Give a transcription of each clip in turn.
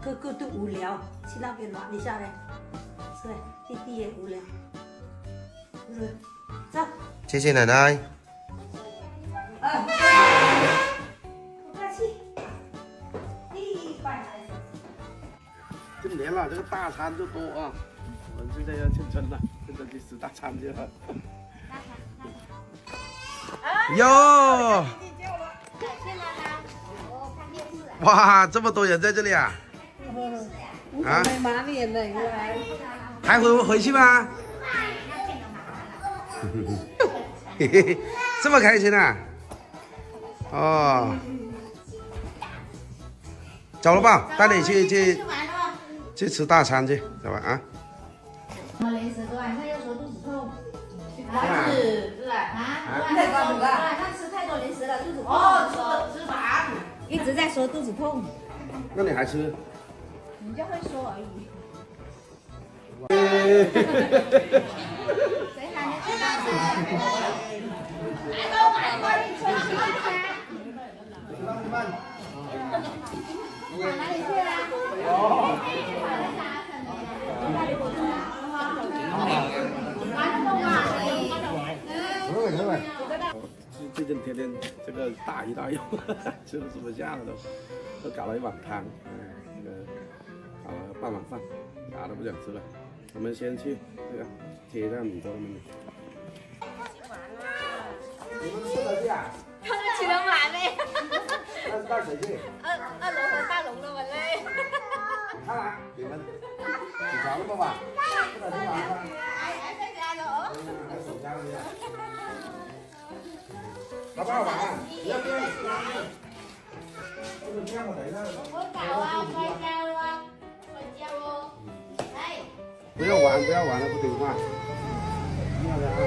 哥哥都无聊，去那边玩一下嘞，是弟弟也无聊，是不是？走。谢谢奶奶。不客气。今年了，这个大餐就多啊，我们现在要进村了，现在去吃大餐去了。哟！哇，这么多人在这里啊！啊？满脸的过来。还回去吗？嘿嘿嘿，这么开心啊！哦，走了吧，带你去吃大餐去，走吧啊！零食多，晚上又说肚子痛。是啊。晚上吃太多零食了，肚子痛。哦，吃饭。一直在说肚子痛。那你还吃？你就会说而已。谁喊你吃大餐？来都买过一车吃大餐。跑哪里去了？最近天天这个大鱼大肉，吃的吃不下了都搞了一碗汤，那个搞了半碗饭，啥都不想吃了。我们先去这个贴上米粥他们。你们吃得去啊？他们起得晚嘞。带谁去？二楼和大龙的我嘞。你看啊，你们起床了不吧？不得去玩了吧？还在家呢。还守家里啊？老爸玩，要不要？这个这样我来了。我搞啊，摔跤啊，摔跤哦。来。不要玩，不要玩了，不听话。要的啊。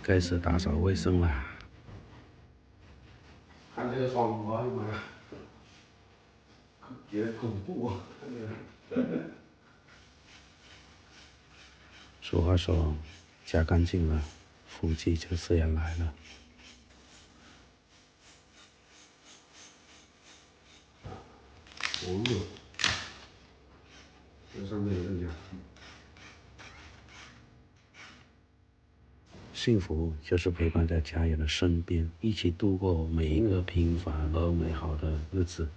开始打扫卫生了。看这个窗户，哎呀妈呀，有点恐怖啊！俗话说，家干净了，福气就自然来了。哦哟，这上面有人讲。幸福就是陪伴在家人的身边，一起度过每一个平凡而美好的日子。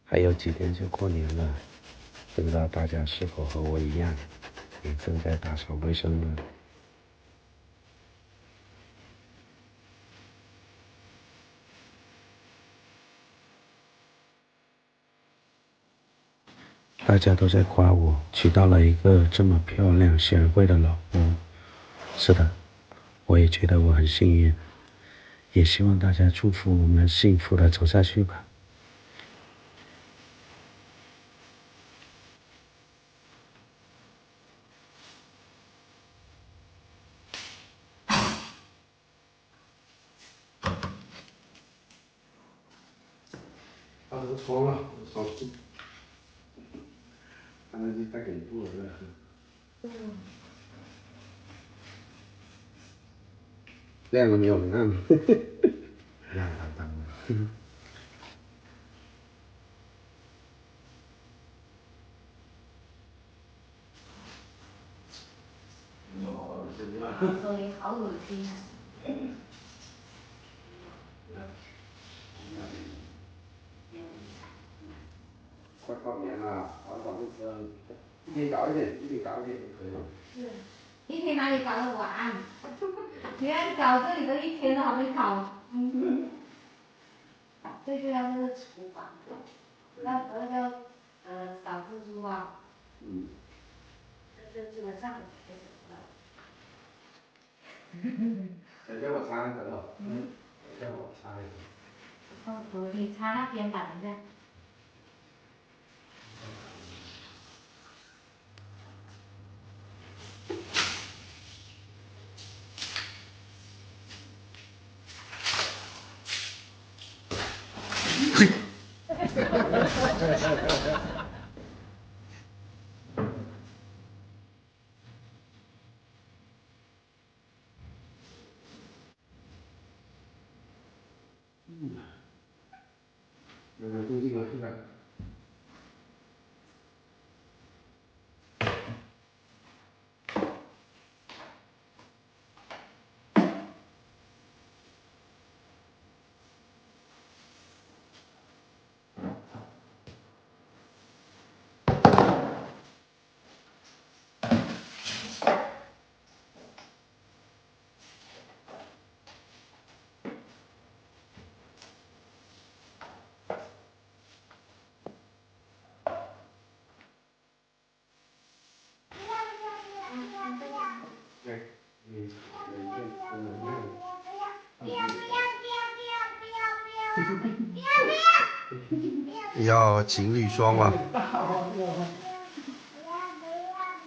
还有几天就过年了，不知道大家是否和我一样，也正在打扫卫生呢？大家都在夸我娶到了一个这么漂亮贤惠的老婆。是的，我也觉得我很幸运，也希望大家祝福我们幸福的走下去吧。把这个窗了，扫除。看来是带给布了，亮了没有？很暗。亮堂堂的。对，好恶心啊！快过年了，搞一天搞一点，一天搞一点就可以了。是，一天哪里搞得完？你看搞这里的一天都还没搞。最重要就是厨房，那就扫蜘蛛啊。这基本上没什么了。再叫我擦那个了。叫我擦一个。哦，你擦那边吧，等一下。要情侣装吗？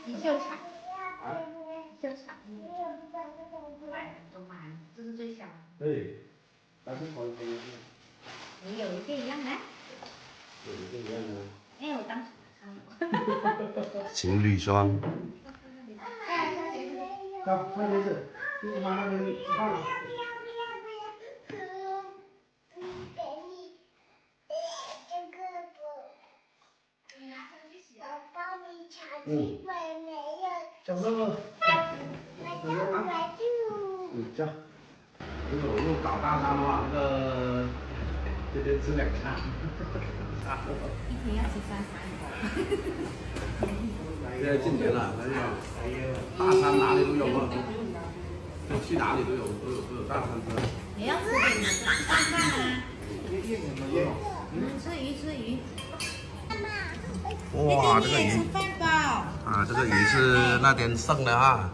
你秀场，秀场，这是最小的。对，但是同一个。你有一个一样的。有一个一样的。哎，我当时穿了。情侣装。走，快点子，你妈妈给你吃饭了。走路。叫。如果又搞大餐的话，那个天天吃2餐。一天要吃3餐。现在进年了，大餐哪里都有了，去哪里都有大餐吃。你要吃大饭吗？吃鱼。哇，这个鱼吃饭吧。啊，这个鱼是那天剩的哈，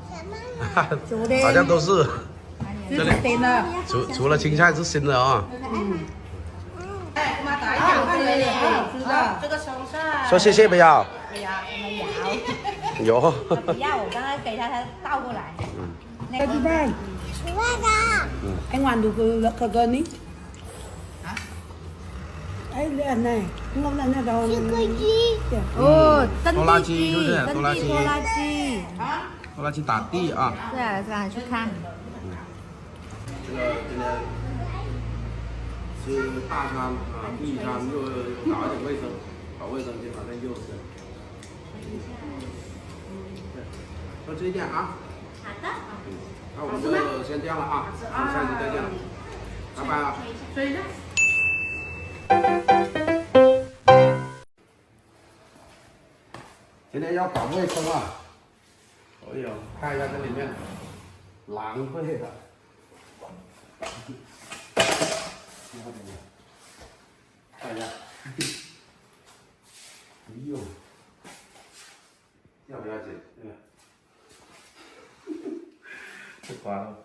好像都是这里新的，除了青菜是新的啊。哎，妈打一下，看没有？好吃的，这个松菜。说谢谢不要？不要，我们有。不要，我刚刚给他倒过来。那个鸡蛋。Anh Hoàn đủ cờ cờ ní. Ấy lên này, ngon này đâu. Ồ, tân拖拉地机是不是？拖拉机。拖拉机打地啊。对啊，这样去看。这个今天吃大餐啊，地餐又搞一点卫生，搞卫生间反正又是。多吃一点啊。好的。那我们就先这样了啊，我们下期再见了，拜拜啊。睡着。今天要搞卫生啊！哎呦，看一下这里面，狼狈的。看一下，哎呦，要不要紧？这个。不夸张，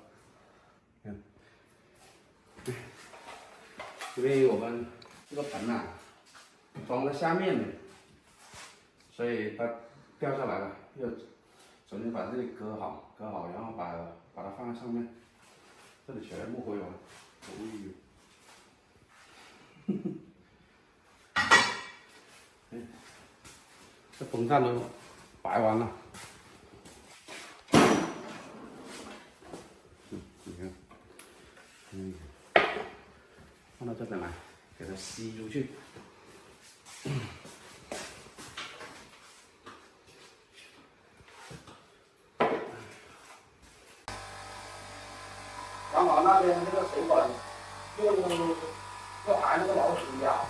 看，因为我们这个盆啊装在下面的，所以它掉下来了，要重新把这里割好，然后把它放在上面，这里全部回完，这风扇都摆完了。放到这边来，给它吸出去。刚好那边这个水管又挨那个老鼠咬，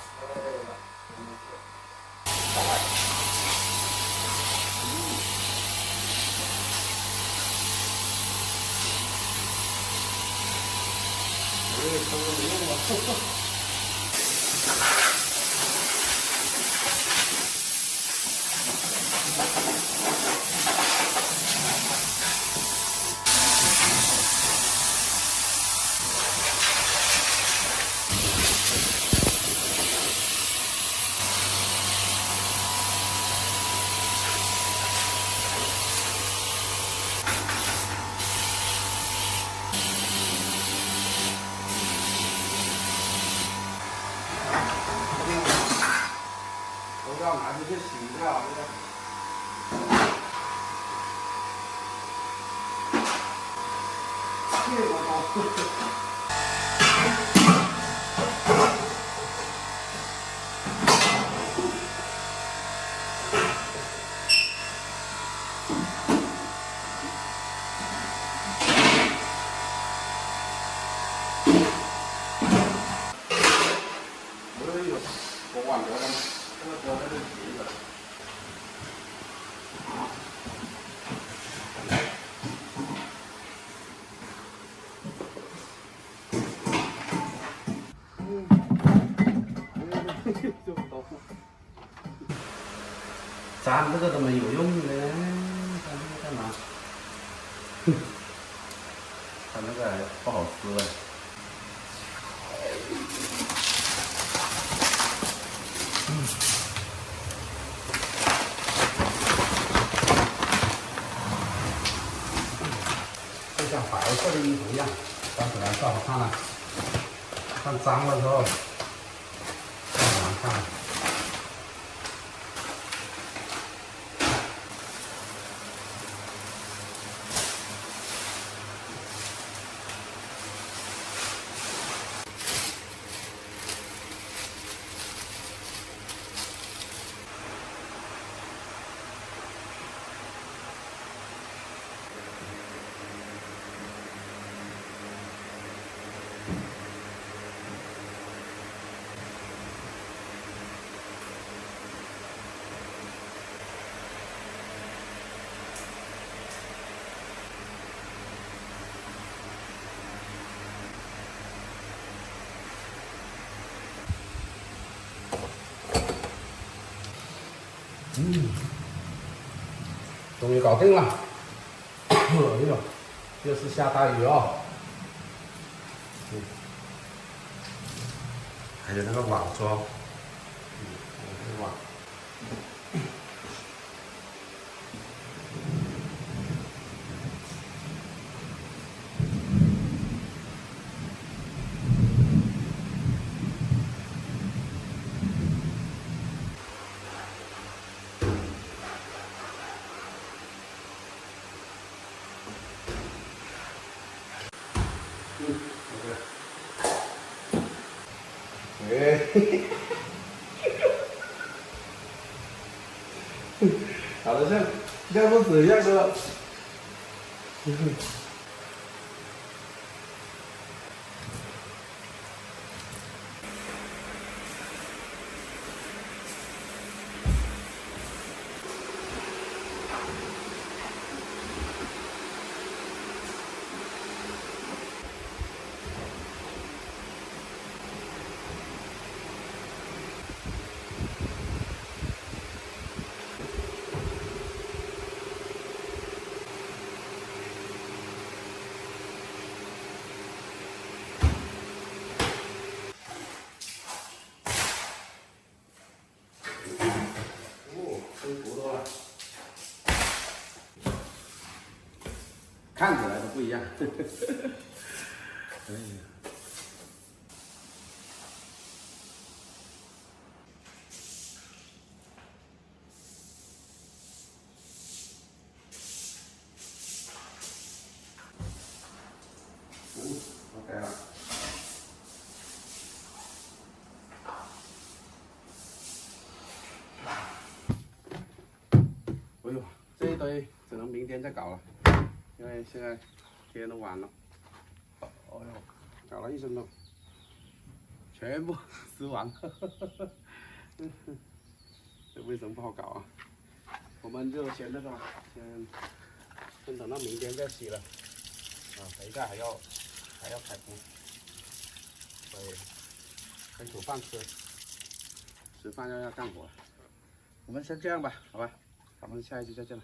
都要拿出去洗掉，这个。这么高。我碗锅了吗？这个锅在这里提着。粘这个怎么有用呢？粘这个干嘛？它那个还不好吃嘞。白色的衣服一样，穿起来更好看了。看脏了之后，更难看了。终于搞定了。哎呦，又是下大雨哦。还有那个网装，那个网。搞得像不死一样的。看起来都不一样。哎呀，OK 了。哎呦，这一堆只能明天再搞了。因为现在天都晚了，哦哟，搞了一身都全部湿完了，这为什么不好搞啊？我们就先那个吧，先等到明天再洗了。啊，等一下还要开工，所以先煮饭吃，吃饭要干活。我们先这样吧，好吧，咱们下一期再见了。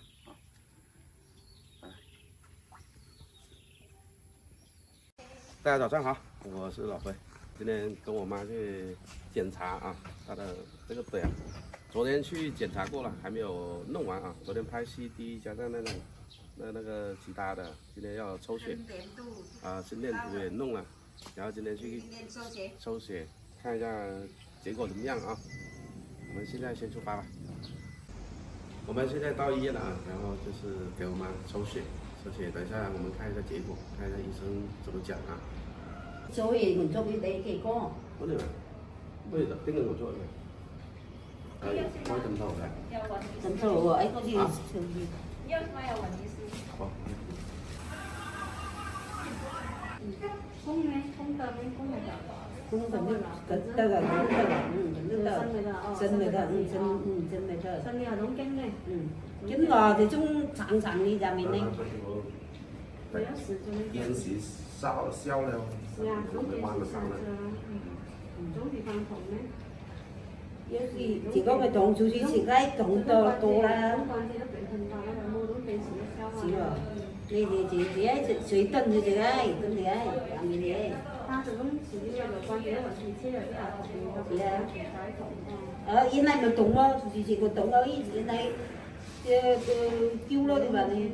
大家早上好，我是老辉。今天跟我妈去检查啊，她的这个腿啊，昨天去检查过了，还没有弄完啊。昨天拍 CT 加上那个其他的，今天要抽血啊，心电图也弄了，然后今天去抽血，看一下结果怎么样啊。我们现在先出发吧。我们现在到医院了啊，然后就是给我妈抽血。等一下我们看一下結果，看一下醫生怎麼講啊。所以mình cho biết đấy cái con. Có được. Bây giờ tính người cho rồi. Coi tầm thầu này. Tầm thầu ấy có gì? Không cần nước, tơ là nước tơ, chân người ta, chân này đóng cánh này, trứng gò thì chúng sẵn đi ra mình đây. 烟洗消了，没忘了上了。chỉ có cái trộn chú chỉ cái trộn to là chỉ rồi đây thì chỉ ấy suy tân thì ấy tân thì ấy làm gì đấy yên này được trộn không chỉ có trộn đâu yên này kêu lo thì bà này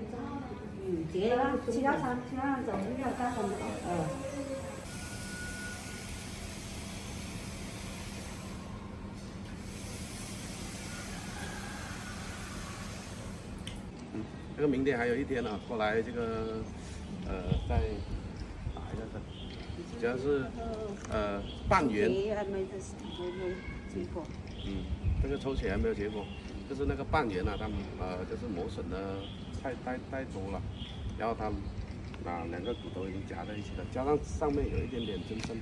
结其他场走一下干什么？这个明天还有一天呢，过来这个再打一下针，主要是半圆。还没结果。这个抽血还没有结果，就是那个半圆啊，它就是磨损的太多了，然后它2个骨头已经夹在一起了，加上上面有一点点增生。